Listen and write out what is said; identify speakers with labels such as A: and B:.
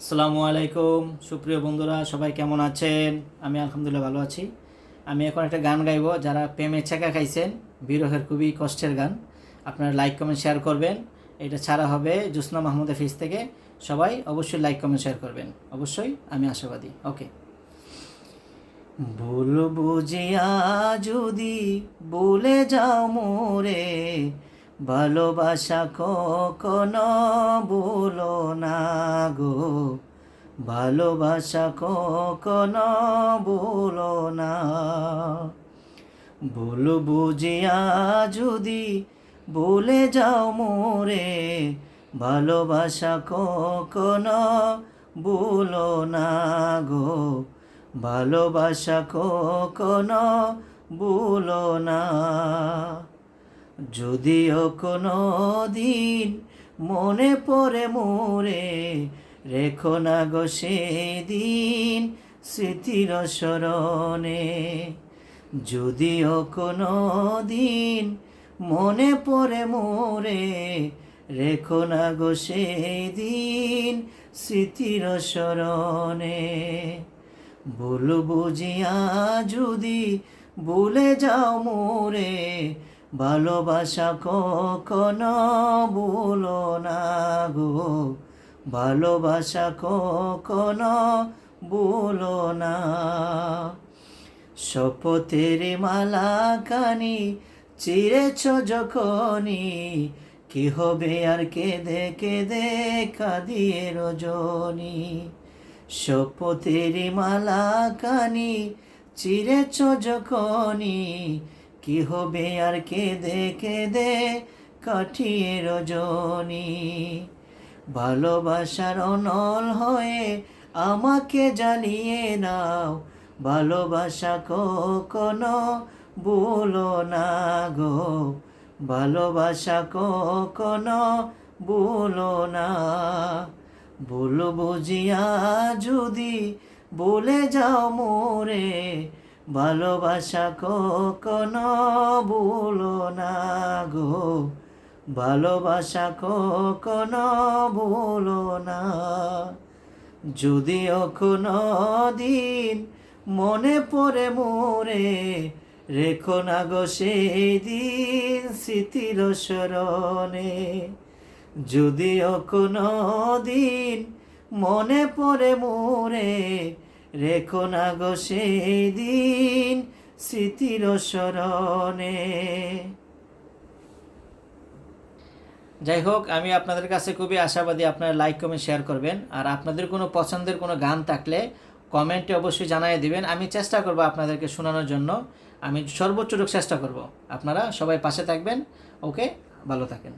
A: আসসালামু আলাইকুম সুপ্রিয় বন্ধুরা, সবাই কেমন আছেন? আমি আলহামদুলিল্লাহ ভালো আছি। আমি এখন একটা গান গাইবো। যারা প্রেমে ছেঁকা খাইছেন, বিরহের খুবই কষ্টের গান, আপনারা লাইক কমেন্ট শেয়ার করবেন। এটা ছাড়া হবে জ্যোৎস্না মাহমুদের ফেজ থেকে। সবাই অবশ্যই লাইক কমেন্ট শেয়ার করবেন, অবশ্যই, আমি আশাবাদী। ওকে। ভুল বুঝিয়া যদি ভুলে যাও মোরে, ভালোবাসা কখনো ভুলো না গো, ভালোবাসা কখনো ভুলো না। ভুল বুঝিয়া যদি ভুলে যাও মোরে, ভালোবাসা কখনো ভুলো না গো, ভালোবাসা কখনো ভুলো না। যদিও কোনো দিন মনে পড়ে মোরে, রেখো না গো সেদিন স্মৃতির স্মরণে। যদিও কোনো দিন মনে পড়ে মোরে, রেখো না গো সেদিন স্মৃতির স্মরণে। ভুল বুঝিয়া যদি ভুলে যাও মোরে, ভালোবাসা কখনো ভুলো না গো, ভালোবাসা কখনো ভুলো না। শপথের মালা কানি চিরেছ যখনই, কি হবে আর কেঁদে কেঁদে কাঁদিয়ে রজনী। শপথের মালা কানি চিরেছ যখনই, কি হবে আর কেঁদে কেঁদে কাটিয়ে রজনী। ভালোবাসার অনল হয়ে আমাকে জ্বালিয়ে নাও, ভালোবাসা কখনো ভুলো না গো, ভালোবাসা কখনো ভুলো না। ভুল বুঝিয়া যদি ভুলে যাও মোরে, ভালোবাসা কখনো ভুলো না গো, ভালোবাসা কখনো ভুলো না। যদিও কোনো দিন মনে পড়ে মোরে, রেখো না গো সেদিন স্মৃতির স্মরণে। যদিও কোনো দিন মনে পড়ে মোরে, রেখো না গো সেদিন স্মৃতির স্মরণে। যাই হোক, আমি আপনাদের কাছে খুবই আশাবাদী আপনারা লাইক কমেন্ট শেয়ার করবেন। আর আপনাদের কোনো পছন্দের কোনো গান থাকলে কমেন্টে অবশ্যই জানিয়ে দিবেন। আমি চেষ্টা করব আপনাদেরকে শোনানোর জন্য, আমি সর্বোচ্চটুকু চেষ্টা করব। আপনারা সবাই পাশে থাকবেন। ওকে, ভালো থাকেন।